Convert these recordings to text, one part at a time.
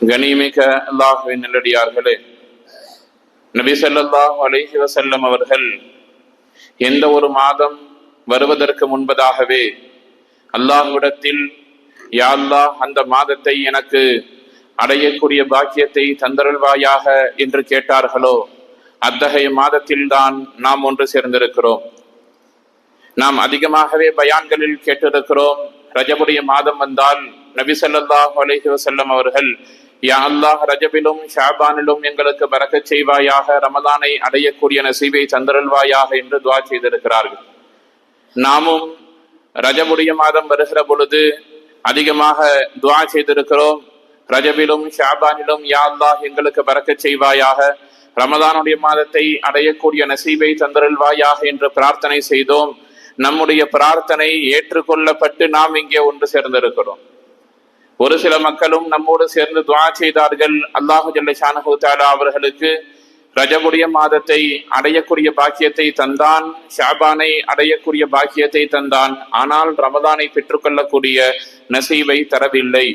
கனிமிக்க அல்லாஹ்வின் நல்லடியார்களே, நபி ஸல்லல்லாஹு அலைஹி வஸல்லம் அவர்கள் எந்த ஒரு மாதம் வருவதற்கு முன்பதாகவே அல்லாஹ்விடத்தில், யா அல்லாஹ், அந்த மாதத்தை எனக்கு அடையக்கூடிய பாக்கியத்தை தந்தருள்வாயாக என்று கேட்டார்களோ, அத்தகைய மாதத்தில்தான் நாம் ஒன்று சேர்ந்திருக்கிறோம். நாம் அதிகமாகவே பயான்களில் கேட்டிருக்கிறோம், ரஜபுடைய மாதம் வந்தால் நபி ஸல்லல்லாஹு அலைஹி வஸல்லம் அவர்கள், யா அல்லாஹ், ரஜபிலும் ஷாபானிலும் எங்களுக்கு பரக்கத் செய்வாயாக, ரமதானை அடையக்கூடிய நசீபை தந்தருள்வாயாக என்று துஆ செய்திருக்கிறார்கள். நாமும் ரஜபுடைய மாதம் வருகிற பொழுது அதிகமாக துஆ செய்திருக்கிறோம், ரஜபிலும் ஷாபானிலும் யா அல்லாஹ் எங்களுக்கு பரக்கத் செய்வாயாக, ரமதானுடைய மாதத்தை அடையக்கூடிய நசீபை தந்தருள்வாயாக என்று பிரார்த்தனை செய்தோம். நம்முடைய பிரார்த்தனை ஏற்றுக்கொள்ளப்பட்டு நாம் இங்கே ஒன்று சேர்ந்திருக்கிறோம். ஒரு சில மக்களும் நம்மோடு சேர்ந்து துஆ செய்தார்கள். அல்லாஹு ஜல்ல ஷானஹு தஆலா அவர்களுக்கு ரஜபுடைய மாதத்தை அடையக்கூடிய பாக்கியத்தை தந்தான், ஷாபானை அடையக்கூடிய பாக்கியத்தை தந்தான், ஆனால் ரமதானை பெற்றுக்கொள்ளக்கூடிய நசீபை தரவில்லை.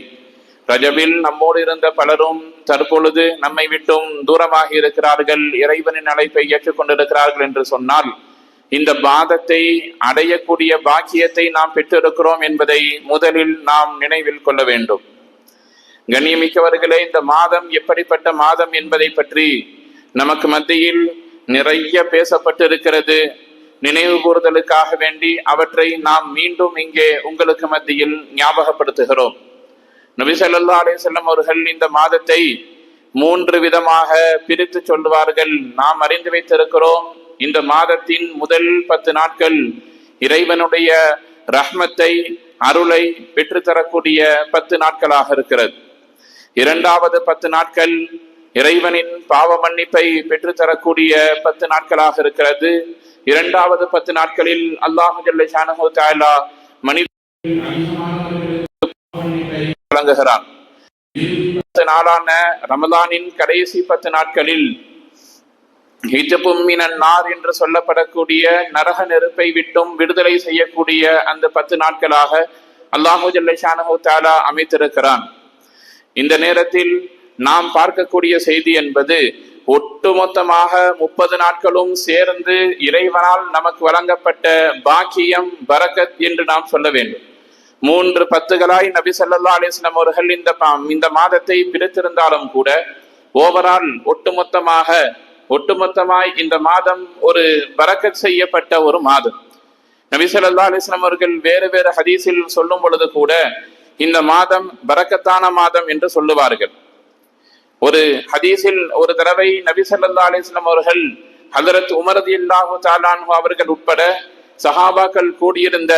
ரஜபில் நம்மோடு இருந்த பலரும் தற்பொழுது நம்மை விட்டும் தூரமாகி இருக்கிறார்கள், இறைவனின் அழைப்பை ஏற்றுக்கொண்டிருக்கிறார்கள் என்று சொன்னால், இந்த மாதத்தை அடையக்கூடிய பாக்கியத்தை நாம் பெற்றிருக்கிறோம் என்பதை முதலில் நாம் நினைவில் கொள்ள வேண்டும். கண்ணியமிக்கவர்களே, இந்த மாதம் எப்படிப்பட்ட மாதம் என்பதை பற்றி நமக்கு மத்தியில் நிறைய பேசப்பட்டிருக்கிறது. நினைவு கூறுதலுக்காக வேண்டி அவற்றை நாம் மீண்டும் இங்கே உங்களுக்கு மத்தியில் ஞாபகப்படுத்துகிறோம். நபி ஸல்லல்லாஹு அலைஹி வஸல்லம் அவர்கள் இந்த மாதத்தை 3 விதமாக பிரித்து சொல்லுவார்கள். நாம் அறிந்து வைத்திருக்கிறோம், இந்த மாதத்தின் முதல் 10 நாட்கள் இறைவனுடைய ரஹ்மத்தை, அருளை பெற்றுத்தரக்கூடிய 10 நாட்களாக இருக்கிறது. இரண்டாவது 10 நாட்கள் இறைவனின் பாவ மன்னிப்பை பெற்றுத்தரக்கூடிய 10 நாட்களாக இருக்கிறது. இரண்டாவது 10 நாட்களில் அல்லாஹு ஜல்ல ஷானஹு தஆலா வழங்குகிறான். நாளான ரமலானின் கடைசி 10 நாட்களில் ஹிஜ்பும் மினன் நார் என்று சொல்லப்படக்கூடிய நரக நெருப்பை விட்டும் விடுதலை செய்யக்கூடிய அந்த 10 நாட்களாக அல்லாஹு ஜல்ல ஷானஹு தஆலா அமைத்திருக்கிறான். இந்த நேரத்தில் நாம் பார்க்கக்கூடிய செய்தி என்பது, ஒட்டுமொத்தமாக 30 நாட்களும் சேர்ந்து இறைவனால் நமக்கு வழங்கப்பட்ட பாக்கியம், பரக்கத் என்று நாம் சொல்ல வேண்டும். 3 பத்துகளாய் நபி ஸல்லல்லாஹு அலைஹி வஸல்லம் அவர்கள் இந்த மாதத்தை பிரித்திருந்தாலும் கூட, ஓவரால் ஒட்டுமொத்தமாய் இந்த மாதம் ஒரு பரக்கத் செய்யப்பட்ட ஒரு மாதம். நபி ஸல்லல்லாஹு அலைஹி வஸல்லம் அவர்கள் வேறு வேறு ஹதீஸில் சொல்லும் பொழுது கூட இந்த மாதம் பரக்கத்தான மாதம் என்று சொல்லுவார்கள். ஒரு ஹதீஸில் ஒரு தடவை நபி ஸல்லல்லாஹு அலைஹி வஸல்லம் அவர்கள் ஹஜ்ரத் உமர் ரலியல்லாஹு தஆலா அன்ஹு அவர்கள் உட்பட சஹாபாக்கள் கூடியிருந்த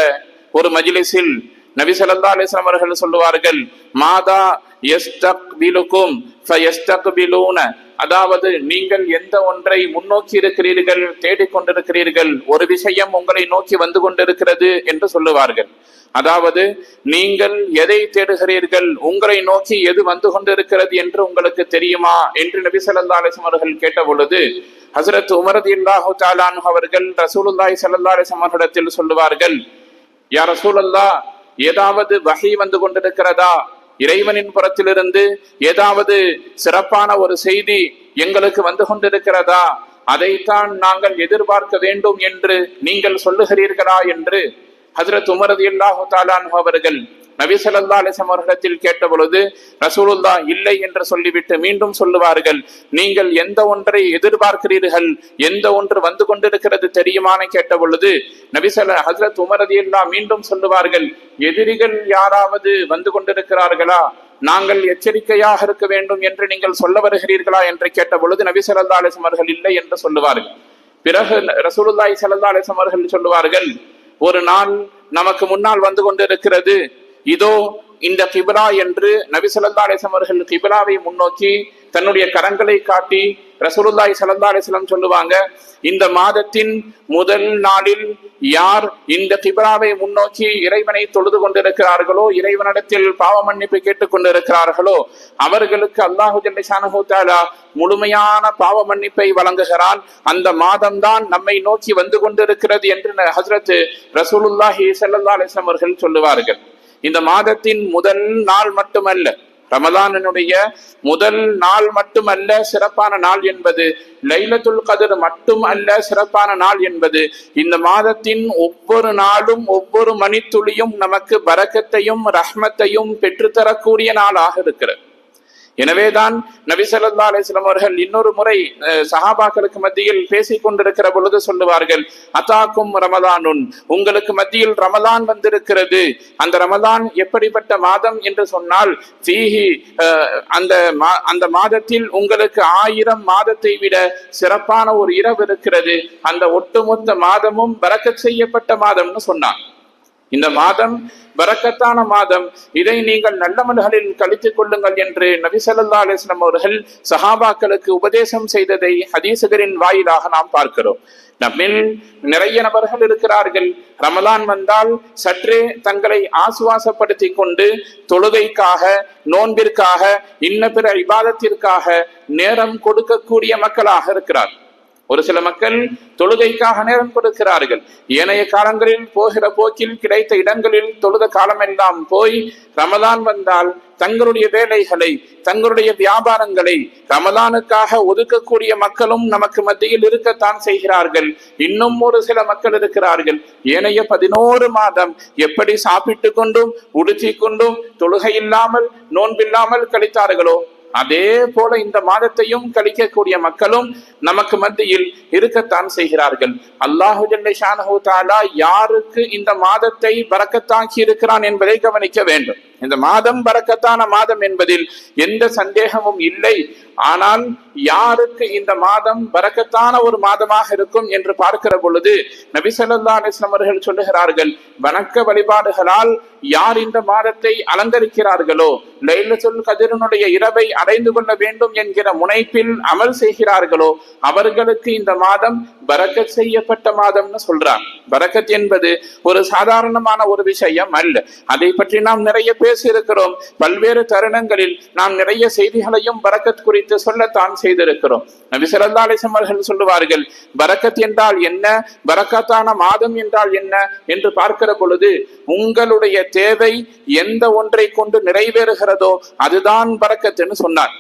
ஒரு மஜ்லிஸில் நபி ஸல்லல்லாஹு அலைஹி வஸல்லம் அவர்கள் சொல்லுவார்கள், மாதா யஸ்தக்பிலுக்கும் ஃபயஸ்தக்பிலூன, அதாவது நீங்கள் எந்த ஒன்றை முன்னோக்கி இருக்கிறீர்கள், தேடிக்கொண்டிருக்கிறீர்கள், ஒரு விஷயம் உங்களை நோக்கி வந்து கொண்டிருக்கிறது என்று சொல்லுவார்கள். அதாவது நீங்கள் எதை தேடுகிறீர்கள், உங்களை நோக்கி எது வந்து கொண்டிருக்கிறது என்று உங்களுக்கு தெரியுமா என்று நபி ஸல்லல்லாஹு அலைஹி வஸல்லம் அவர்கள் கேட்ட பொழுது, ஹஜ்ரத் உமர் ரலியல்லாஹு தஆலா அன்ஹு அவர்கள் ரசூலுல்லாஹி ஸல்லல்லாஹு அலைஹி வஸல்லம் அவர்களிடத்தில் சொல்லுவார்கள், யா ரசூலல்லாஹ், ஏதாவது வஹி வந்து கொண்டிருக்கிறதா, இறைவனின் புறத்திலிருந்து ஏதாவது சிறப்பான ஒரு செய்தி எங்களுக்கு வந்து கொண்டிருக்கிறதா, அதைத்தான் நாங்கள் எதிர்பார்க்க வேண்டும் என்று நீங்கள் சொல்லுகிறீர்களா என்று ஹஜ்ரத் உமர் ரலியல்லாஹு தஆலா அன்ஹு அவர்கள் நபி ஸல்லல்லாஹு அலைஹி வஸல்லம் அவர்களிடத்தில் கேட்ட பொழுது, ரசூலுல்லாஹ் இல்லை என்று சொல்லிவிட்டு மீண்டும் சொல்லுவார்கள், நீங்கள் எந்த ஒன்றை எதிர்பார்க்கிறீர்கள், எந்த ஒன்று வந்து கொண்டிருக்கிறது தெரியுமான்னு கேட்ட பொழுது ஹஜ்ரத் உமர் ரலியல்லாஹு மீண்டும் சொல்லுவார்கள், எதிரிகள் யாராவது வந்து கொண்டிருக்கிறார்களா, நாங்கள் எச்சரிக்கையாக இருக்க வேண்டும் என்று நீங்கள் சொல்ல வருகிறீர்களா என்று கேட்ட பொழுது நபி ஸல்லல்லாஹு அலைஹி வஸல்லம் அவர்கள் இல்லை என்று சொல்லுவார்கள். பிறகு ரசூலுல்லாஹி ஸல்லல்லாஹு அலைஹி வஸல்லம் அவர்கள் சொல்லுவார்கள், ஒரு நாள் நமக்கு முன்னால் வந்து கொண்டிருக்கிறது, இதோ இந்த கிப்லா என்று நபி ஸல்லல்லாஹு அலைஹி வஸல்லம் அவர்கள் கிப்லாவை முன்னோக்கி தன்னுடைய கரங்களை காட்டி ரசூலுல்லாஹி ஸல்லல்லாஹு அலைஹி வஸல்லம் சொல்லுவாங்க, இந்த மாதத்தின் முதல் நாளில் யார் இந்த கிப்லாவை முன்னோக்கி இறைவனை தொழுது கொண்டிருக்கிறார்களோ, இறைவனிடத்தில் பாவ மன்னிப்பு கேட்டுக் கொண்டிருக்கிறார்களோ, அவர்களுக்கு அல்லாஹு ஜல்ல ஷானஹு தஆலா முழுமையான பாவ மன்னிப்பை வழங்குகிறான். அந்த மாதம்தான் நம்மை நோக்கி வந்து கொண்டிருக்கிறது என்று ஹஜ்ரத் ரசூலுல்லாஹி ஸல்லல்லாஹு அலைஹி வஸல்லம் அவர்கள் சொல்லுவார்கள். இந்த மாதத்தின் முதல் நாள் மட்டுமல்ல, ரமலானுடைய முதல் நாள் மட்டுமல்ல சிறப்பான நாள் என்பது, லைலத்துல் கத்ர் மட்டும் அல்ல சிறப்பான நாள் என்பது, இந்த மாதத்தின் ஒவ்வொரு நாளும் ஒவ்வொரு மணித்துளியும் நமக்கு பரக்கத்தையும் ரஹ்மத்தையும் பெற்றுத்தரக்கூடிய நாளாக இருக்கிறது. எனவேதான் நபி ஸல்லல்லாஹு அலைஹி வஸல்லம் அவர்கள் இன்னொரு முறை சஹாபாக்களுக்கு மத்தியில் பேசிக் கொண்டிருக்கிற பொழுது சொல்லுவார்கள், அதாக்கும் ரமலானுன், உங்களுக்கு மத்தியில் ரமலான் வந்திருக்கிறது. அந்த ரமலான் எப்படிப்பட்ட மாதம் என்று சொன்னால், ஃபீஹி, அந்த மாதத்தில் உங்களுக்கு 1000 மாதத்தை விட சிறப்பான ஒரு இரவு இருக்கிறது. அந்த ஒட்டுமொத்த மாதமும் பரக்கத் செய்யப்பட்ட மாதம்னு சொன்னார். இந்த மாதம் பரக்கத்தான மாதம், இதை நீங்கள் நல்லமல்களில் கழித்துக் கொள்ளுங்கள் என்று நபி ஸல்லல்லாஹு அலைஹி வஸல்லம் அவர்கள் சஹாபாக்களுக்கு உபதேசம் செய்ததை ஹதீசுகளின் வாயிலாக நாம் பார்க்கிறோம். நம்மில் நிறைய நபர்கள் இருக்கிறார்கள், ரமலான் வந்தால் சற்றே தங்களை ஆசுவாசப்படுத்தி கொண்டு தொழுகைக்காக, நோன்பிற்காக, இன்ன பிற இபாதத்திற்காக நேரம் கொடுக்கக்கூடிய மக்களாக இருக்கிறார். ஒரு சில மக்கள் தொழுகைக்காக நேரம் கொடுக்கிறார்கள். ஏனைய காலங்களில் போகிற போக்கில் கிடைத்த இடங்களில் தொழுத காலமெல்லாம் போய் ரமலான் வந்தால் தங்களுடைய வேலைகளை, தங்களுடைய வியாபாரங்களை ரமலானுக்காக ஒதுக்கக்கூடிய மக்களும் நமக்கு மத்தியில் இருக்கத்தான் செய்கிறார்கள். இன்னும் ஒரு சில மக்கள் இருக்கிறார்கள், ஏனைய 11 மாதம் எப்படி சாப்பிட்டு கொண்டும் உடுத்தி கொண்டும் தொழுகை இல்லாமல் நோன்பில்லாமல் கழித்தார்களோ, அதே போல இந்த மாதத்தையும் கழிக்கக்கூடிய மக்களும் நமக்கு மத்தியில் இருக்கத்தான் செய்கிறார்கள். அல்லாஹு ஜல்ல ஷானஹு தஆலா யாருக்கு இந்த மாதத்தை பரக்கத்தாக்கி இருக்கிறான் என்பதை கவனிக்க வேண்டும். இந்த மாதம் பரக்கத்தான மாதம் என்பதில் எந்த சந்தேகமும் இல்லை. ஆனால் யாருக்கு இந்த மாதம் பரக்கத்தான ஒரு மாதமாக இருக்கும் என்று பார்க்கிற பொழுது நபி ஸல்லல்லாஹு அலைஹி வஸல்லம் அவர்கள் சொல்லுகிறார்கள், வணக்க வழிபாடுகளால் யார் இந்த மாதத்தை அலங்கரிக்கிறார்களோ, லைலத்துல் கத்ரினுடைய இரவை அடைந்து கொள்ள வேண்டும் என்கிற முனைப்பில் அமல் செய்கிறார்களோ, அவர்களுக்கு இந்த மாதம் பரக்கத் செய்யப்பட்ட மாதம்னு சொல்றார். பரக்கத் என்பது ஒரு சாதாரணமான ஒரு விஷயம் அல்ல. அதை பற்றி நாம் நிறைய பேசியிருக்கிறோம். பல்வேறு தருணங்களில் நாம் நிறைய செய்திகளையும் பரக்கத் குறித்து சொல்லத்தான் செய்திருக்கிறோம். நபி ஸல்லல்லாஹு அலைஹி வஸல்லம் அவர்கள் சொல்லுவார்கள், பரக்கத் என்றால் என்ன, பரக்கத்தான மாதம் என்றால் என்ன என்று பார்க்கிற பொழுது, உங்களுடைய தேவை எந்த ஒன்றை கொண்டு நிறைவேறுகிறதோ அதுதான் பரக்கத்துன்னு சொன்னார்.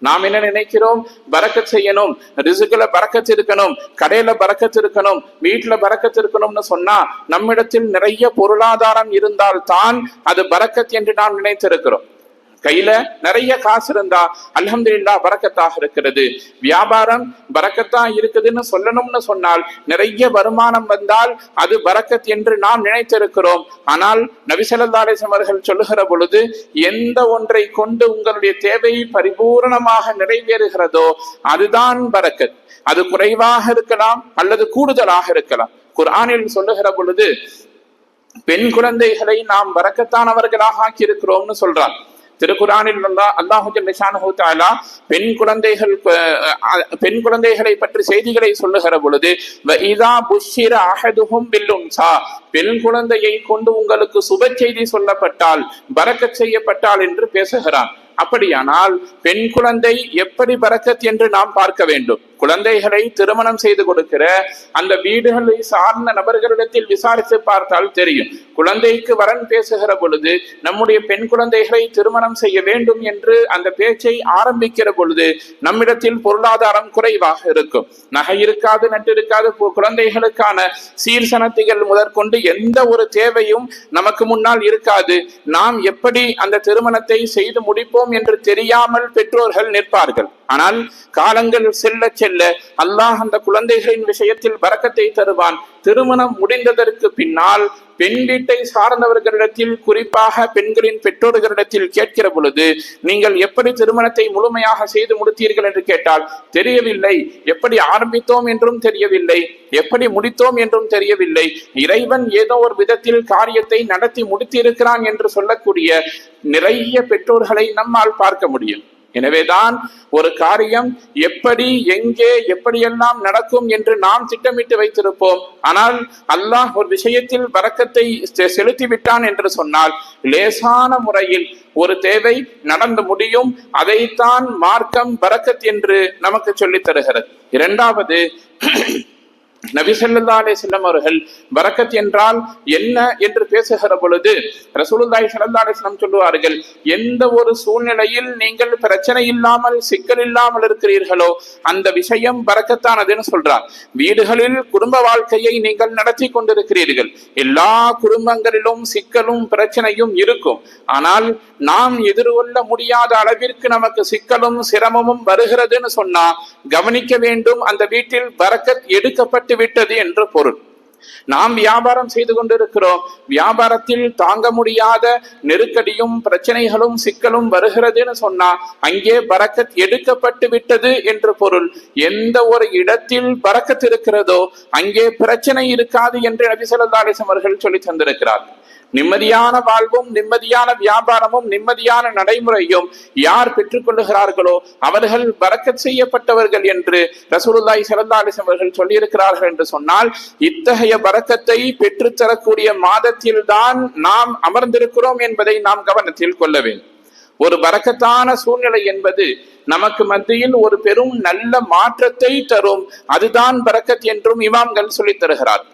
நாம் என்ன நினைக்கிறோம், பரக்கத் செய்யணும், ரிசுக்குல பரக்கத் இருக்கணும், கடையில பரக்கத் இருக்கணும், வீட்டுல பரக்கத் இருக்கணும்னு சொன்னா நம்மிடத்தில் நிறைய பொருளாதாரம் இருந்தால் தான் அது பரக்கத் என்று நாம் நினைத்திருக்கிறோம். கையில நிறைய காசு இருந்தா அல்ஹம்துலில்லாஹ் பரக்கத்தாக இருக்கிறது. வியாபாரம் பரக்கத்தா இருக்குதுன்னு சொல்லணும்னு சொன்னால், நிறைய வருமானம் வந்தால் அது பரக்கத் என்று நாம் நினைத்திருக்கிறோம். ஆனால் நபி ஸல்லல்லாஹு அலைஹி வஸல்லம் அவர்கள் சொல்லுகிற பொழுது, எந்த ஒன்றை கொண்டு உங்களுடைய தேவை பரிபூரணமாக நிறைவேறுகிறதோ அதுதான் பரக்கத். அது குறைவாக இருக்கலாம் அல்லது கூடுதலாக இருக்கலாம். குர்ஆனில் சொல்லுகிற பொழுது பெண் குழந்தைகளை நாம் பரக்கத்தானவர்களாக ஆக்கி இருக்கிறோம்னு சொல்றான். திருக்குர்ஆனில் அல்லாஹு ஜல்ல ஷானஹு தஆலா பெண் குழந்தைகளை பற்றி செய்திகளை சொல்லுகிற பொழுது, வஇதா புஷ்ஷிர அஹதுஹும் பில் உன்ஸா, பெண் குழந்தையை கொண்டு உங்களுக்கு சுப செய்தி சொல்லப்பட்டால், பரக்கத் செய்யப்பட்டால் என்று பேசுகிறான். அப்படியானால் பெண் குழந்தை எப்படி பரக்கத் என்று நாம் பார்க்க வேண்டும். குழந்தைகளை திருமணம் செய்து கொடுக்கிற அந்த வீடுகளை சார்ந்த நபர்களிடத்தில் விசாரித்து பார்த்தால் தெரியும். குழந்தைக்கு வரன் பேசுகிற பொழுது நம்முடைய பெண் குழந்தைகளை திருமணம் செய்ய வேண்டும் என்று அந்த பேச்சை ஆரம்பிக்கிற பொழுது நம்மிடத்தில் பொருளாதாரம் குறைவாக இருக்கும். நகை இருக்காது, நட்டு இருக்காது. குழந்தைகளுக்கான சீர்சனத்திகள் முதற்கொண்டு எந்த ஒரு தேவையும் நமக்கு முன்னால் இருக்காது. நாம் எப்படி அந்த திருமணத்தை செய்து முடிப்போம் என்று தெரியாமல் பெற்றோர்கள் நிற்பார்கள். ஆனால் காலங்கள் செல்ல செல்ல அல்லாஹ் அந்த குழந்தைகளின் விஷயத்தில் பரக்கத்தை தருவான். திருமணம் முடிந்ததற்கு பின்னால் பெண் வீட்டை சார்ந்தவர்களிடத்தில், குறிப்பாக பெண்களின் பெற்றோர்களிடத்தில் கேட்கிற பொழுது, நீங்கள் எப்படி திருமணத்தை முழுமையாக செய்து முடித்தீர்கள் என்று கேட்டால் தெரியவில்லை, எப்படி ஆரம்பித்தோம் என்றும் தெரியவில்லை, எப்படி முடித்தோம் என்றும் தெரியவில்லை, இறைவன் ஏதோ ஒரு விதத்தில் காரியத்தை நடத்தி முடித்திருக்கிறான் என்று சொல்லக்கூடிய நிறைய பெற்றோர்களை நம்மால் பார்க்க முடியும். எனவேதான் ஒரு காரியம் எப்படி, எங்கே, எப்படியெல்லாம் நடக்கும் என்று நாம் திட்டமிட்டு வைத்திருப்போம். ஆனால் அல்லாஹ் ஒரு விஷயத்தில் பரக்கத்தை செலுத்தி விட்டான் என்று சொன்னால் லேசான முறையில் ஒரு தேவை நடந்து முடியும். அதைத்தான் மார்க்கம் பரக்கத் என்று நமக்கு சொல்லித் தருகிறது. இரண்டாவது, நபி ஸல்லல்லாஹு அலைஹி வஸல்லம் அவர்கள் பரக்கத் என்றால் என்ன என்று பேசுகிற பொழுது ரசூலுல்லாஹி ஸல்லல்லாஹு அலைஹி வஸல்லம் சொல்லுவார்கள், எந்த ஒரு சூழ்நிலையில் நீங்கள் பிரச்சனை இல்லாமல் சிக்கல் இல்லாமல் இருக்கிறீர்களோ அந்த விஷயம் பரக்கத்தானதுன்னு சொல்றார். வீடுகளில் குடும்ப வாழ்க்கையை நீங்கள் நடத்தி கொண்டிருக்கிறீர்கள், எல்லா குடும்பங்களிலும் சிக்கலும் பிரச்சனையும் இருக்கும். ஆனால் நாம் எதிர்கொள்ள முடியாத அளவிற்கு நமக்கு சிக்கலும் சிரமமும் வருகிறதுன்னு சொன்னா கவனிக்க வேண்டும், அந்த வீட்டில் பரக்கத் எடுக்கப்பட்டு விட்டது என்று பொருள். நாம் வியாபாரம் செய்து கொண்டிருக்கிறோம், வியாபாரத்தில் தாங்க முடியாத நெருக்கடியும் பிரச்சனைகளும் சிக்கலும் வருகிறதுன்னு சொன்னா அங்கே பரக்கத் எடுக்கப்பட்டு விட்டது என்று பொருள். எந்த ஒரு இடத்தில் பரக்கத் இருக்கிறதோ அங்கே பிரச்சனை இருக்காது என்று நபி ஸல்லல்லாஹு அலைஹி வஸல்லம் அவர்கள் சொல்லி தந்திருக்கிறார். நிம்மதியான வாழ்வும் நிம்மதியான வியாபாரமும் நிம்மதியான நடைமுறையும் யார் பெற்றுக் கொள்ளுகிறார்களோ அவர்கள் பரக்கத் செய்யப்பட்டவர்கள் என்று ரசூலுல்லாஹி ஸல்லல்லாஹு அலைஹி வஸல்லம் அவர்கள் சொல்லியிருக்கிறார்கள் என்று சொன்னால், இத்தகைய பரக்கத்தை பெற்றுத்தரக்கூடிய மாதத்தில் தான் நாம் அமர்ந்திருக்கிறோம் என்பதை நாம் கவனத்தில் கொள்ள வேண்டும். ஒரு பரக்கத்தான சூழ்நிலை என்பது நமக்கு மத்தியில் ஒரு பெரும் நல்ல மாற்றத்தை தரும், அதுதான் பரக்கத் என்றும் இமாம்கள் சொல்லித் தருகிறார்.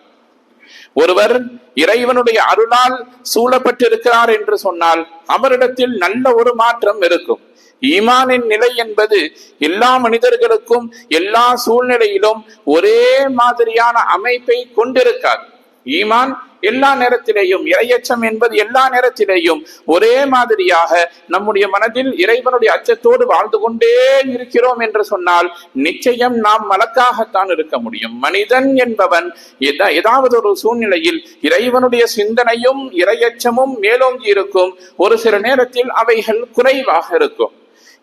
ஒருவர் இறைவனுடைய அருளால் சூழப்பட்டிருக்கிறார் என்று சொன்னால் அவரிடத்தில் நல்ல ஒரு மாற்றம் இருக்கும். ஈமானின் நிலை என்பது எல்லா மனிதர்களுக்கும் எல்லா சூழ்நிலையிலும் ஒரே மாதிரியான அமைப்பை கொண்டிருக்காது. ஈமான் எல்லா நேரத்திலேயும், இறையச்சம் என்பது எல்லா நேரத்திலேயும் ஒரே மாதிரியாக நம்முடைய மனதில் இறைவனுடைய அச்சத்தோடு வாழ்ந்து கொண்டே இருக்கிறோம் என்று சொன்னால் நிச்சயம் நாம் மலக்காகத்தான் இருக்க முடியும். மனிதன் என்பவன் ஏதாவது ஒரு சூழ்நிலையில் இறைவனுடைய சிந்தனையும் இறையச்சமும் மேலோங்கி இருக்கும், ஒரு சில நேரத்தில் அவைகள் குறைவாக இருக்கும்.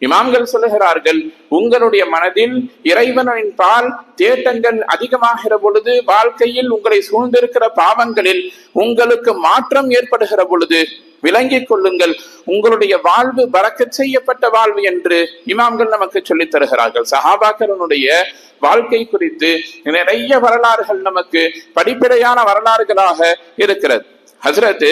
இமாம்கள் சொல்லுகிறார்கள், உங்களுடைய மனதில் இறைவனின் பால் தேட்டங்கள் அதிகமாகிற பொழுது, வாழ்க்கையில் உங்களை சூழ்ந்திருக்கிற பாவங்களில் உங்களுக்கு மாற்றம் ஏற்படுகிற பொழுது விளங்கிக் கொள்ளுங்கள், உங்களுடைய வாழ்வு பரக்கத் செய்யப்பட்ட வாழ்வு என்று இமாம்கள் நமக்கு சொல்லித் தருகிறார்கள். சஹாபாக்களுடைய வாழ்க்கை குறித்து நிறைய வரலாறுகள் நமக்கு படிப்படையான வரலாறுகளாக இருக்கிறது. ஹஸ்ரத்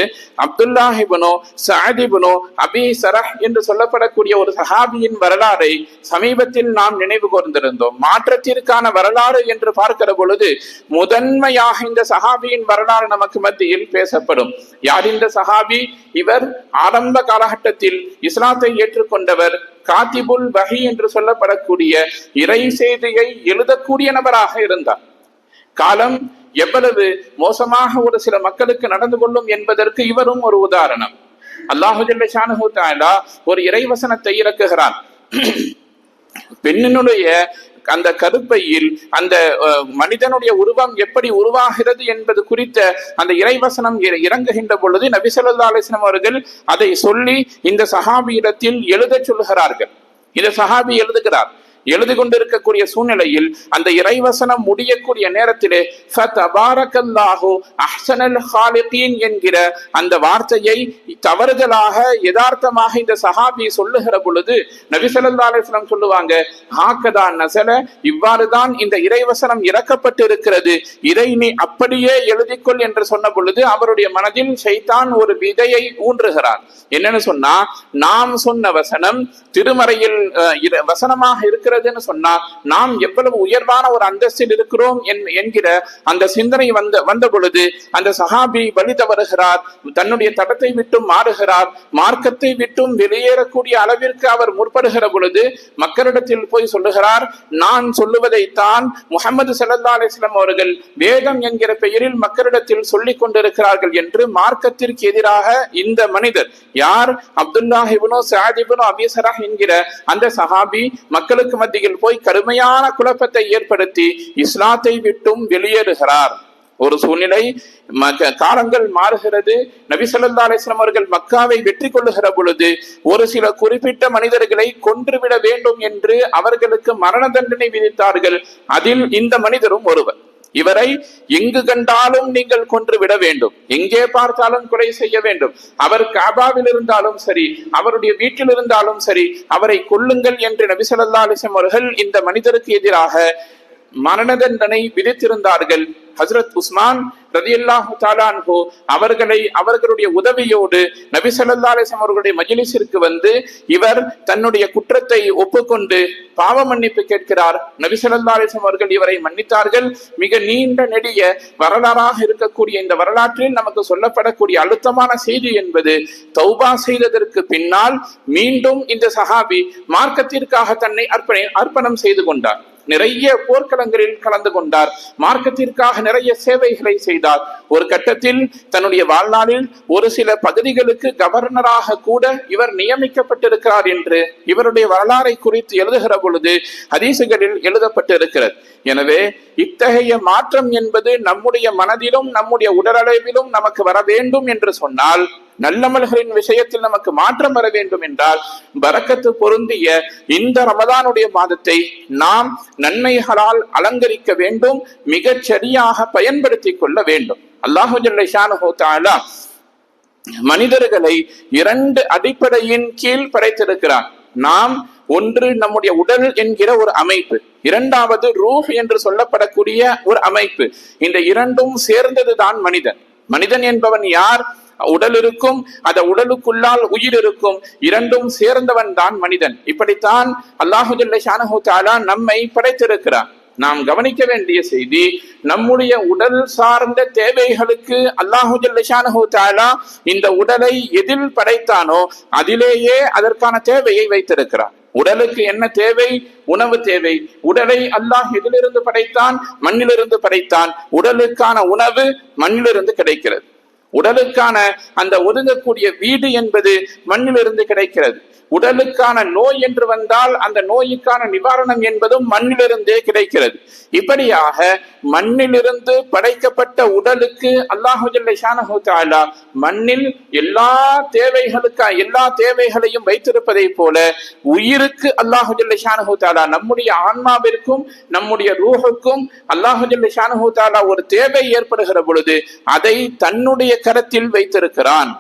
அப்துல்லாஹ் இப்னு சஅத் இப்னு அபி சரஹ் என்று சொல்லப்படக்கூடிய ஒரு சஹாபியின் வரலாறை சமீபத்தில் நாம் நினைவு கூர்ந்திருந்தோம். மாற்றத்திற்கான வரலாறு என்று பார்க்கிற பொழுது முதன்மையாக இந்த சஹாபியின் வரலாறு நமக்கு மத்தியில் பேசப்படும். யார் இந்த சஹாபி? இவர் ஆரம்ப காலகட்டத்தில் இஸ்லாத்தை ஏற்றுக்கொண்டவர், காத்திபுல் வஹி என்று சொல்லப்படக்கூடிய இறை செய்தியை எழுதக்கூடிய நபராக இருந்தார். காலம் எவ்வளவு மோசமாக ஒரு சில மக்களுக்கு நடந்து கொள்ளும் என்பதற்கு இவரும் ஒரு உதாரணம். அல்லாஹு ஜல்ல ஷானஹு தஆலா ஒரு இறைவசனத்தை இறக்குகிறான். பெண்ணினுடைய அந்த கருப்பையில் அந்த மனிதனுடைய உருவம் எப்படி உருவாகிறது என்பது குறித்த அந்த இறைவசனம் இறங்குகின்ற பொழுது நபி ஸல்லல்லாஹு அலைஹி வஸல்லம் அவர்கள் அதை சொல்லி இந்த சஹாபியிடத்தில் எழுத சொல்லுகிறார்கள். இந்த சஹாபி எழுதுகிறார். எழுதி கொண்டிருக்கக்கூடிய சூழ்நிலையில் அந்த இறைவசனம் முடியக்கூடிய நேரத்திலே ஃபதபாரக்கல்லாஹு அஹ்ஸனல் ஹாலிகீன் என்கிற அந்த வார்த்தையை தவறுதலாக யதார்த்தமாக இந்த சஹாபி சொல்லுகிற பொழுது நபி ஸல்லல்லாஹு அலைஹி வஸல்லம் சொல்லுவாங்க, ஹாகதா நஸல, இவ்வாறுதான் இந்த இறைவசனம் இறக்கப்பட்டு இருக்கிறது, இதை நீ அப்படியே எழுதிக்கொள் என்று சொன்ன பொழுது அவருடைய மனதில் ஷைத்தான் ஒரு விதையை ஊன்றுகிறார். என்னன்னு சொன்னா, நாம் சொன்ன வசனம் திருமறையில் வசனமாக இருக்கிறதுன்னு சொன்னா நாம் எவ்வளவு உயர்வான ஒரு அந்தஸ்தில் இருக்கிறோம் என்கிற அந்த சிந்தனை வந்த பொழுது அந்த சஹாபி வழி தவறுகிறார், தன்னுடைய தடத்தை விட்டும் மாறுகிறார், மார்க்கத்தை விட்டும் வெளியேறக்கூடிய அளவிற்கு அவர் முற்படுகிற பொழுது மக்களிடத்தில் போய் சொல்லுகிறார், நான் சொல்லுவதைத்தான் முஹம்மது ஸல்லல்லாஹு அலைஹி வஸல்லம் அவர்கள் வேதம் என்கிற பெயரில் மக்களிடத்தில் சொல்லிக் கொண்டிருக்கிறார்கள் என்று மார்க்கத்திற்கு எதிராக இந்த மனிதர் யார்? அப்துல்லாஹ் இப்னு சஅத் இப்னு அபி சரஹ் என்கிற அந்த சஹாபி மக்களுக்கு மத்தியில் போய் கடுமையான குழப்பத்தை ஏற்படுத்தி இஸ்லாத்தை விட்டும் வெளியேறுகிறார். ஒரு சூழ்நிலை, காலங்கள் மாறுகிறது. நபி ஸல்லல்லாஹு அலைஹி வஸல்லம் அவர்கள் மக்காவை வெற்றி கொள்ளுகிற பொழுது ஒரு சில குறிப்பிட்ட மனிதர்களை கொன்றுவிட வேண்டும் என்று அவர்களுக்கு மரண தண்டனை விதித்தார்கள். அதில் இந்த மனிதரும் ஒருவர். இவரை எங்கு கண்டாலும் நீங்கள் கொன்று விட வேண்டும், எங்கே பார்த்தாலும் கொலை செய்ய வேண்டும், அவர் காபாவில் இருந்தாலும் சரி, அவருடைய வீட்டில் இருந்தாலும் சரி, அவரை கொல்லுங்கள் என்று நபி ஸல்லல்லாஹு அலைஹி வஸல்லம் அவர்கள் இந்த மனிதருக்கு எதிராக மரண தண்டனை விதித்திருந்தார்கள். ஹஜ்ரத் உஸ்மான் ரலியல்லாஹு தஆலா அன்ஹு அவர்களுடைய உதவியோடு நபி ஸல்லல்லாஹு அலைஹி வஸல்லம் அவர்களுடைய மஜ்லிஸிற்கு வந்து இவர் தன்னுடைய குற்றத்தை ஒப்புக்கொண்டு பாவ மன்னிப்பு கேட்கிறார். நபி ஸல்லல்லாஹு அலைஹி வஸல்லம் அவர்கள் இவரை மன்னித்தார்கள். மிக நீண்ட நெடிய வரலாறாக இருக்கக்கூடிய இந்த வரலாற்றில் நமக்கு சொல்லப்படக்கூடிய அழுத்தமான செய்தி என்பது, தௌபா செய்ததற்கு பின்னால் மீண்டும் இந்த சஹாபி மார்க்கத்திற்காக தன்னை அர்ப்பணம் செய்து கொண்டார். நிறைய போர்க்களங்களில் கலந்து கொண்டார். மார்க்கத்திற்காக நிறைய சேவைகளை செய்தார். ஒரு கட்டத்தில் தன்னுடைய வாழ்நாளில் ஒரு சில பகுதிகளுக்கு கவர்னராக கூட இவர் நியமிக்கப்பட்டிருக்கிறார் என்று இவருடைய வரலாறை குறித்து எழுதுகிற பொழுது ஹதீசுகளில் எழுதப்பட்டிருக்கிறது. எனவே இத்தகைய மாற்றம் என்பது நம்முடைய மனதிலும் நம்முடைய உடலளவிலும் நமக்கு வர வேண்டும் என்று சொன்னால், நல்லமல்களின் விஷயத்தில் நமக்கு மாற்றம் வர வேண்டும் என்றால், பரக்கத்து பொருந்திய இந்த ரமதானுடைய மாதத்தை நாம் நன்மைகளால் அலங்கரிக்க வேண்டும், மிகச் சரியாக பயன்படுத்திக் கொள்ள வேண்டும். அல்லாஹு ஜல்ல ஷானுஹு தஆலா மனிதர்களை 2 அடிப்படையின் கீழ் படைத்திருக்கிறார். நாம் ஒன்று நம்முடைய உடல் என்கிற ஒரு அமைப்பு, இரண்டாவது ரூஹ் என்று சொல்லப்படக்கூடிய ஒரு அமைப்பு. இந்த இரண்டும் சேர்ந்ததுதான் மனிதன். மனிதன் என்பவன் யார்? உடல் இருக்கும், அந்த உடலுக்குள்ளால் உயிர் இருக்கும், இரண்டும் சேர்ந்தவன் தான் மனிதன். இப்படித்தான் அல்லாஹு ஜல்ல ஷானஹு தஆலா நம்மை படைத்திருக்கிறார். நாம் கவனிக்க வேண்டிய செய்தி, நம்முடைய உடல் சார்ந்த தேவைகளுக்கு அல்லாஹு ஜல்ல ஷானஹு தஆலா இந்த உடலை எதில் படைத்தானோ அதிலேயே அதற்கான தேவையை வைத்திருக்கிறார். உடலுக்கு என்ன தேவை? உணவு தேவை. உடலை அல்லாஹ் எதிலிருந்து படைத்தான்? மண்ணிலிருந்து படைத்தான். உடலுக்கான உணவு மண்ணிலிருந்து கிடைக்கிறது. உடலுக்கான அந்த ஒதுங்கக்கூடிய வீடு என்பது மண்ணிலிருந்து கிடைக்கிறது. உடலுக்கான நோய் என்று வந்தால் அந்த நோய்க்கான நிவாரணம் என்பதும் மண்ணிலிருந்தே கிடைக்கிறது. இப்படியாக மண்ணிலிருந்து படைக்கப்பட்ட உடலுக்கு அல்லாஹு ஜல்ல ஷானஹு தஆலா மண்ணில் எல்லா தேவைகளையும் வைத்திருப்பதை போல உயிருக்கு அல்லாஹு ஜல்ல ஷானஹு தஆலா, நம்முடைய ஆன்மாவிற்கும் நம்முடைய ரூஹுக்கும் அல்லாஹு ஜல்ல ஷானஹு தஆலா ஒரு தேவை ஏற்படுகிற பொழுது அதை தன்னுடைய கரத்தில் வைத்திருக்கிறான்.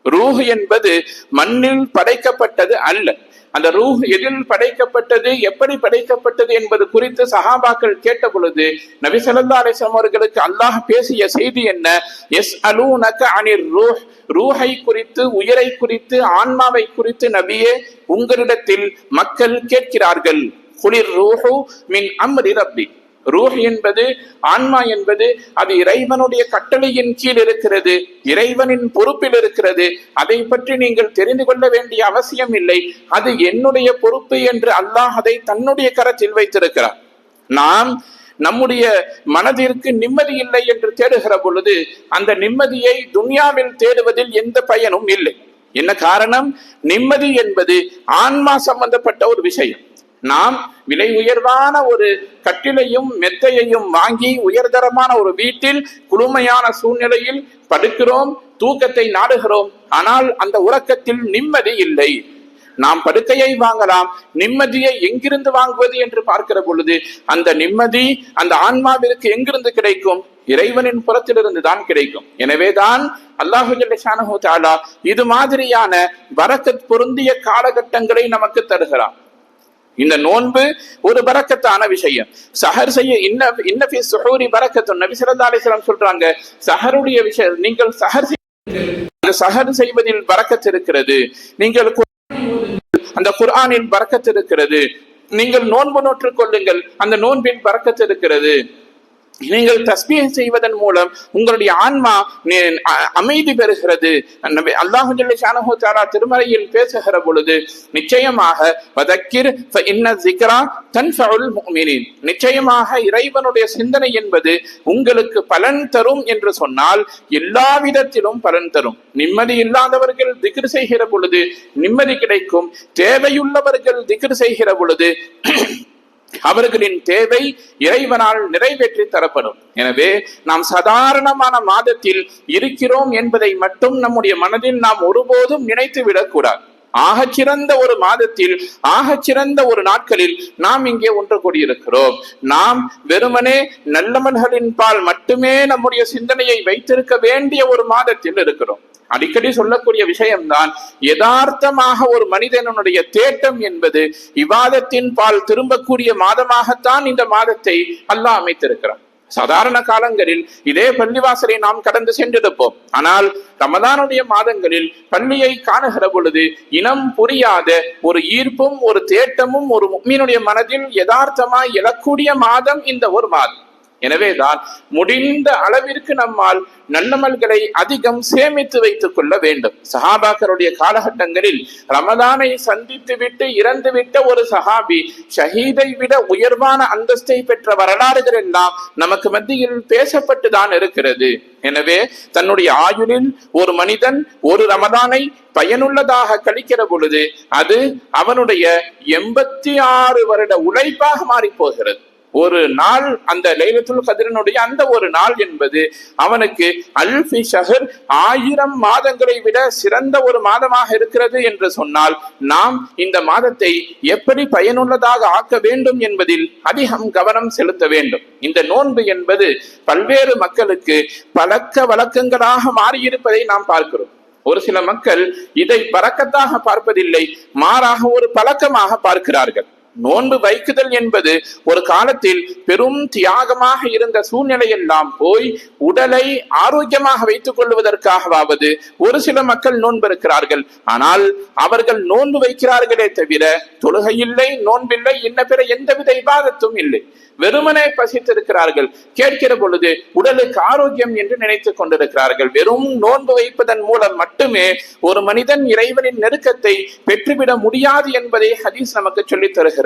ரூஹ் என்பது மண்ணில் படைக்கப்பட்டது அல்ல. அந்த ரூஹ் எதில் படைக்கப்பட்டது, எப்படி படைக்கப்பட்டது என்பது குறித்து சஹாபாக்கள் கேட்ட பொழுது நபி ஸல்லல்லாஹு அலைஹி வஸல்லம் அவர்களுக்கு அல்லாஹ் பேசிய செய்தி என்ன? யஸ்அலூனக அனிர் ரூஹ், ரூஹை குறித்து, உயிரை குறித்து, ஆன்மாவை குறித்து நபியே உங்களிடத்தில் மக்கள் கேட்கிறார்கள். குலிர் ரூஹு மின் அம்ரி ரப்பி, ரூஹ் என்பது, ஆன்மா என்பது அது இறைவனுடைய கட்டளையின் கீழ் இருக்கிறது, இறைவனின் பொறுப்பில் இருக்கிறது. அதை பற்றி நீங்கள் தெரிந்து கொள்ள வேண்டிய அவசியம் இல்லை, அது என்னுடைய பொறுப்பு என்று அல்லாஹ் அதை தன்னுடைய கரத்தில் வைத்திருக்கிறார். நாம் நம்முடைய மனதிற்கு நிம்மதி இல்லை என்று தேடுகிற பொழுது அந்த நிம்மதியை துன்யாவில் தேடுவதில் எந்த பயனும் இல்லை. என்ன காரணம்? நிம்மதி என்பது ஆன்மா சம்பந்தப்பட்ட ஒரு விஷயம். நாம் விலை உயர்வான ஒரு கட்டிலையும் மெத்தையையும் வாங்கி உயர்தரமான ஒரு வீட்டில் குளுமையான சூழ்நிலையில் படுக்கிறோம், தூக்கத்தை நாடுகிறோம். ஆனால் அந்த உறக்கத்தில் நிம்மதி இல்லை. நாம் படுக்கையை வாங்கலாம், நிம்மதியை எங்கிருந்து வாங்குவது என்று பார்க்கிற பொழுது அந்த நிம்மதி அந்த ஆன்மாவிற்கு எங்கிருந்து கிடைக்கும்? இறைவனின் புறத்திலிருந்து தான் கிடைக்கும். எனவேதான் அல்லாஹு ஜல்ல ஷானஹு தஆலா இது மாதிரியான பரக்கத் பொருந்திய காலகட்டங்களை நமக்கு தருகிறார். இந்த நோன்பு ஒரு பரக்கத்தான விஷயம். சஹர் செய்ய இன்னஃபி சுஹூரி பரக்கத்துன், நபி ஸல்லல்லாஹு அலைஹி வஸல்லம் சொல்றாங்க, சஹருடைய விஷயம், நீங்கள் சஹர் சஹர் செய்வதில் பரக்கத் இருக்கிறது. நீங்கள் அந்த குர்ஆனில் பரக்கத் இருக்கிறது. நீங்கள் நோன்பு நோற்றுக் கொள்ளுங்கள், அந்த நோன்பில் பரக்கத் இருக்கிறது. நீங்கள் தஸ்பீஹ் செய்வதன் மூலம் உங்களுடைய ஆன்மா அமைதி பெறுகிறது. அல்லாஹு ஜல்ல ஷானஹு தஆலா திருமறையில் பேசுகிற பொழுது நிச்சயமாக வதக்கிர் ஃபஇன்ன ஸிக்ரா தன்ஃபஉல் முஃமினீன், நிச்சயமாக இறைவனுடைய சிந்தனை என்பது உங்களுக்கு பலன் தரும் என்று சொன்னால் எல்லா விதத்திலும் பலன் தரும். நிம்மதி இல்லாதவர்கள் திக்ர் செய்கிற பொழுது நிம்மதி கிடைக்கும். தேவையுள்ளவர்கள் திக்ர் செய்கிற பொழுது அவர்களின் தேவை இறைவனால் நிறைவேற்றி தரப்படும். எனவே நாம் சாதாரணமான மாதத்தில் இருக்கிறோம் என்பதை மட்டும் நம்முடைய மனதில் நாம் ஒருபோதும் நினைத்து விடக்கூடாது. ஆகச்சிறந்த ஒரு மாதத்தில், ஆகச்சிறந்த ஒரு நாட்களில் நாம் இங்கே ஒன்று கூடியிருக்கிறோம். நாம் வெறுமனே நல்லமல்களின் பால் மட்டுமே நம்முடைய சிந்தனையை வைத்திருக்க வேண்டிய ஒரு மாதத்தில் இருக்கிறோம். அடிக்கடி சொல்லக்கூடிய விஷயம்தான், யதார்த்தமாக ஒரு மனிதனுடைய தேட்டம் என்பது இபாதத்தின் பால் திரும்பக்கூடிய மாதமாகத்தான் இந்த மாதத்தை அல்லாஹ் அமைத்திருக்கிறார். சாதாரண காலங்களில் இதே பள்ளிவாசலை நாம் கடந்து சென்றிருப்போம். ஆனால் ரமதானுடைய மாதங்களில் பள்ளியை காணுகிற பொழுது இனம் புரியாத ஒரு ஈர்ப்பும் ஒரு தேட்டமும் ஒரு முஃமினுடைய மனதில் யதார்த்தமாய் எழக்கூடிய மாதம் இந்த ஒரு மாதம். எனவேதான் முடிந்த அளவிற்கு நம்மால் நல்லமல்களை அதிகம் சேமித்து வைத்துக் கொள்ள வேண்டும். சஹாபாக்களுடைய காலகட்டங்களில் ரமதானை சந்தித்து விட்டு இறந்துவிட்ட ஒரு சஹாபி ஷஹீதை விட உயர்வான அந்தஸ்தை பெற்ற வரலாறுகள் எல்லாம் நமக்கு மத்தியில் பேசப்பட்டுதான் இருக்கிறது. எனவே தன்னுடைய ஆயுளில் ஒரு மனிதன் ஒரு ரமதானை பயனுள்ளதாக கழிக்கிற பொழுது அது அவனுடைய 86 வருட உழைப்பாக மாறி போகிறது. ஒரு நாள், அந்த லைலத்துல் கத்ரினுடைய அந்த ஒரு நாள் என்பது அவனுக்கு அல்ஃபி ஷஹர் 1000 மாதங்களை விட சிறந்த ஒரு மாதமாக இருக்கிறது என்று சொன்னால், நாம் இந்த மாதத்தை எப்படி பயனுள்ளதாக ஆக்க வேண்டும் என்பதில் அதிகம் கவனம் செலுத்த வேண்டும். இந்த நோன்பு என்பது பல்வேறு மக்களுக்கு பழக்க வழக்கங்களாக மாறியிருப்பதை நாம் பார்க்கிறோம். ஒரு சில மக்கள் இதை பரக்கத்தாக பார்ப்பதில்லை, மாறாக ஒரு பழக்கமாக பார்க்கிறார்கள். நோன்பு வைக்குதல் என்பது ஒரு காலத்தில் பெரும் தியாகமாக இருந்த சூழ்நிலையெல்லாம் போய் உடலை ஆரோக்கியமாக வைத்துக் கொள்வதற்காகவாவது ஒரு சில மக்கள் நோன்பு இருக்கிறார்கள். ஆனால் அவர்கள் நோன்பு வைக்கிறார்களே தவிர தொழுகையில்லை, நோன்பில்லை, இன்ன பிற எந்தவித இபாதத்தும் இல்லை. வெறுமனே பசித்திருக்கிறார்கள். கேட்கிற பொழுது உடலுக்கு ஆரோக்கியம் என்று நினைத்துக் கொண்டிருக்கிறார்கள். வெறும் நோன்பு வைப்பதன் மூலம் மட்டுமே ஒரு மனிதன் இறைவனின் நெருக்கத்தை பெற்றுவிட முடியாது என்பதை ஹதீஸ் நமக்கு சொல்லித் தருகிறது.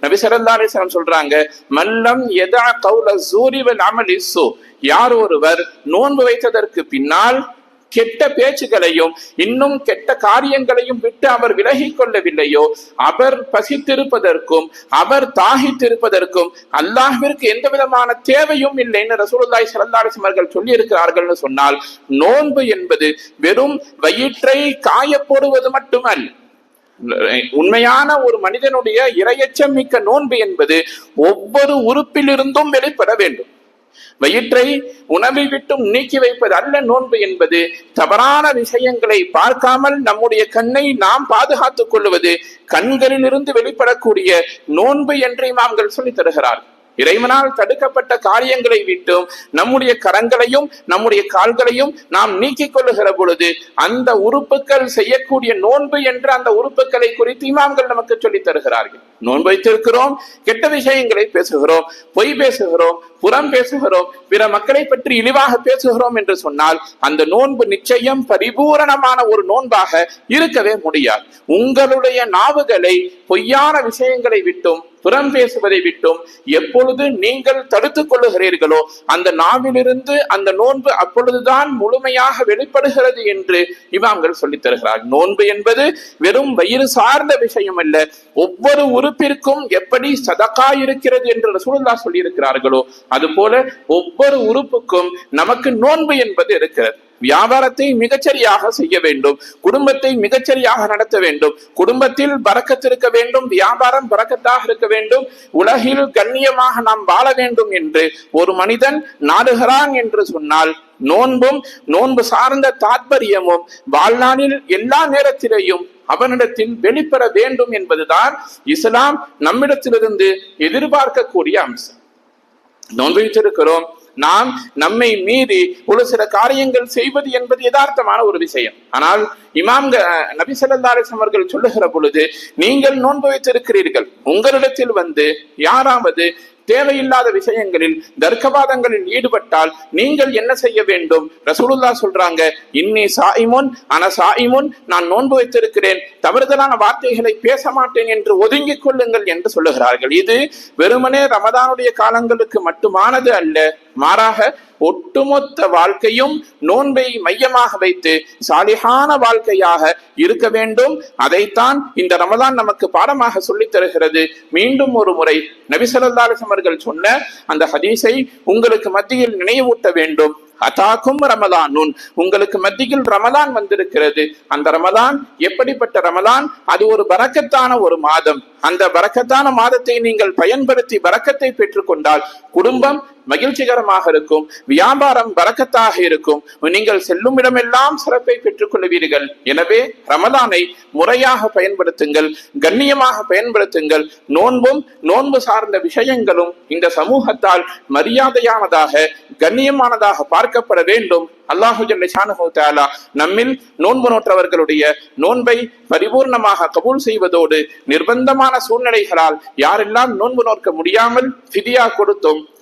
நபி ஸல்லல்லாஹு அலைஹி வஸல்லம் சொல்றாங்க, மல்லம் யதா கௌல ஸூரி வல் அமலி ஸூ, யார் ஒருவர் நோன்பு வைத்ததற்கு பின்னால் கெட்ட பேச்சுகளையும் இன்னும் கெட்ட காரியங்களையும் விட்டு அவர் விலகி கொள்ளவில்லையோ, அவர் பசித்திருப்பதற்கும் அவர் தாகித்திருப்பதற்கும் அல்லாஹ்விற்கு எந்த விதமான தேவையும் இல்லைன்னு ரசூலுல்லாஹி ஸல்லல்லாஹு அலைஹி வஸல்லம் அவர்கள் சொல்லி இருக்கிறார்கள் சொன்னால், நோன்பு என்பது வெறும் வயிற்றை காயப்போடுவது மட்டுமல்ல. உண்மையான ஒரு மனிதனுடைய இரையச்சம் மிக்க நோன்பு என்பது ஒவ்வொரு உறுப்பிலிருந்தும் வெளிப்பட வேண்டும். வயிற்றை உணவை விட்டும் நீக்கி வைப்பது அல்ல நோன்பு என்பது. தவறான விஷயங்களை பார்க்காமல் நம்முடைய கண்ணை நாம் பாதுகாத்துக் கொள்வது கண்களிலிருந்து வெளிப்படக்கூடிய நோன்பு என்று இமாம்கள் சொல்லி தருகிறார். இறைவனால் தடுக்கப்பட்ட காரியங்களை விட்டும் நம்முடைய கரங்களையும் நம்முடைய கால்களையும் நாம் நீக்கிக் கொள்ளுகிற பொழுது அந்த உறுப்புகள் செய்யக்கூடிய நோன்பு என்ற அந்த உறுப்புகளை குறித்து இமாம்கள் நமக்கு சொல்லித் தருகிறார்கள். நோன்பு வைத்திருக்கிறோம், கெட்ட விஷயங்களை பேசுகிறோம், பொய் பேசுகிறோம், புறம் பேசுகிறோம், பிற மக்களை பற்றி இழிவாக பேசுகிறோம் என்று சொன்னால் அந்த நோன்பு நிச்சயம் பரிபூரணமான ஒரு நோன்பாக இருக்கவே முடியாது. உங்களுடைய நாவுகளை பொய்யான விஷயங்களை விட்டும் புறம் பேசுவதை விட்டும் எப்பொழுது நீங்கள் தடுத்துக் கொள்ளுகிறீர்களோ அந்த நாவிலிருந்து அந்த நோன்பு அப்பொழுதுதான் முழுமையாக வெளிப்படுகிறது என்று இமாம்கள் சொல்லித் தருகிறார். நோன்பு என்பது வெறும் வயிறு சார்ந்த விஷயம் அல்ல. ஒவ்வொரு உறுப்பிற்கும் எப்படி சதகா இருக்கிறது என்று ரசூலுல்லாஹ் சொல்லி இருக்கிறார்களோ அதுபோல ஒவ்வொரு உறுப்புக்கும் நமக்கு நோன்பு என்பது இருக்கிறது. வியாபாரத்தை மிகச்சரியாக செய்ய வேண்டும், குடும்பத்தை மிகச்சரியாக நடத்த வேண்டும், குடும்பத்தில் பரக்கத்து இருக்க வேண்டும், வியாபாரம் பரக்கத்தாக இருக்க வேண்டும், உலகில் கண்ணியமாக நாம் வாழ வேண்டும் என்று ஒரு மனிதன் நாடுகிறான் என்று சொன்னால் நோன்பும் நோன்பு சார்ந்த தாற்பயமும் வாழ்நாளில் எல்லா நேரத்திலேயும் அவனிடத்தில் வெளிப்பட வேண்டும் என்பதுதான் இஸ்லாம் நம்மிடத்திலிருந்து எதிர்பார்க்கக்கூடிய அம்சம். நோன்பு வைத்திருக்கிறோம், நாம் நம்மை மீறி ஒரு சில காரியங்கள் செய்வது என்பது யதார்த்தமான ஒரு விஷயம். ஆனால் இமாம்கள் நபி ஸல்லல்லாஹு அலைஹி வஸல்லம் அவர்கள் சொல்லுகிற பொழுது, நீங்கள் நோன்பு வைத்திருக்கிறீர்கள், உங்களிடத்தில் வந்து யாராவது தேவையில்லாத விஷயங்களில் தர்க்கவாதங்களில் ஈடுபட்டால் நீங்கள் என்ன செய்ய வேண்டும்? ரசூலுல்லாஹ் சொல்றாங்க, இன்னி சாயிமுன் அன சாயிமுன், நான் நோன்பு வைத்திருக்கிறேன், தவறுதலான வார்த்தைகளை பேச மாட்டேன் என்று ஒதுங்கிக் கொள்ளுங்கள் என்று சொல்லுகிறார்கள். இது வெறுமனே ரமதானுடைய காலங்களுக்கு மட்டுமானது அல்ல, மாறாக ஒட்டுமொத்த வாழ்க்கையும் நோன்பை மையமாக வைத்து சாலிஹான வாழ்க்கையாக இருக்க வேண்டும். அதைத்தான் இந்த ரமதான் நமக்கு பாடமாக சொல்லித் தருகிறது. மீண்டும் ஒரு முறை நபி ஸல்லல்லாஹு அலைஹி வஸல்லம் அவர்கள் சொன்ன அந்த ஹதீஸை உங்களுக்கு மத்தியில் நினைவூட்ட வேண்டும். அதாக்கும் ரமலானுன், உங்களுக்கு மத்தியில் ரமலான் வந்திருக்கிறது. அந்த ரமலான் எப்படிப்பட்ட ரமலான்? அது ஒரு பரக்கத்தான ஒரு மாதம். அந்த பரக்கத்தான மாதத்தை நீங்கள் பயன்படுத்தி பரக்கத்தை பெற்றுக் கொண்டால் குடும்பம் மகிழ்ச்சிகரமாக இருக்கும், வியாபாரம் பரக்கத்தாக இருக்கும், நீங்கள் செல்லும் இடமெல்லாம் சிறப்பை பெற்றுக் கொள்வீர்கள். எனவே ரமலானை முறையாக பயன்படுத்துங்கள், கண்ணியமாக பயன்படுத்துங்கள். நோன்பும் நோன்பு சார்ந்த விஷயங்களும் இந்த சமூகத்தால் மரியாதையானதாக கண்ணியமானதாக பார்க்கப்பட வேண்டும். அல்லாஹு ஜல்ல ஷானஹு தஆலா நம்மில் நோன்பு நோற்றவர்களுடைய நோன்பை பரிபூர்ணமாக கபூல் செய்வதோடு நிர்பந்தமான சூழ்நிலைகளால் யாரெல்லாம் நோன்பு நோக்க முடியாமல் ஃபிதியா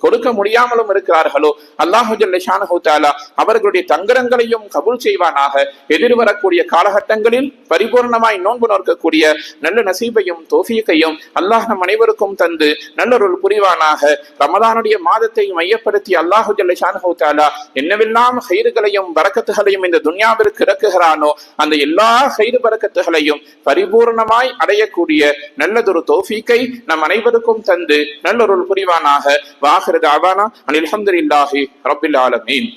கொடுக்க முடியாமலும் இருக்கிறார்களோ அல்லாஹு ஜல்ல ஷானஹு தஆலா அவர்களுடைய தங்கரங்களையும் கபூல் செய்வானாக. எதிர்வரக்கூடிய காலகட்டங்களில் பரிபூர்ணமாய் நோன்பு நோக்கக்கூடிய நல்ல நசீபையும் தௌஃபீகையும் அல்லாஹ் நம் அனைவருக்கும் தந்து நல்லொருள் புரிவானாக. ரமலானுடைய மாதத்தை மையப்படுத்தி அல்லாஹு ஜல்ல ஷானஹு தஆலா என்னவெல்லாம் ஹைறுகளையும் பரக்கத்துகளையும் இந்த துன்யாவிற்கு இறக்குகிறானோ அந்த எல்லா ஹைறு பரக்கத்துகளையும் பரிபூர்ணமாய் அடையக்கூடிய நல்லதொரு தௌஃபீக்கை நம் அனைவருக்கும் தந்து நல்லொருள் புரிவானாக. வாஹிரு தஅவானா அனில் ஹம்துலில்லாஹி ரப்பில் ஆலமீன்.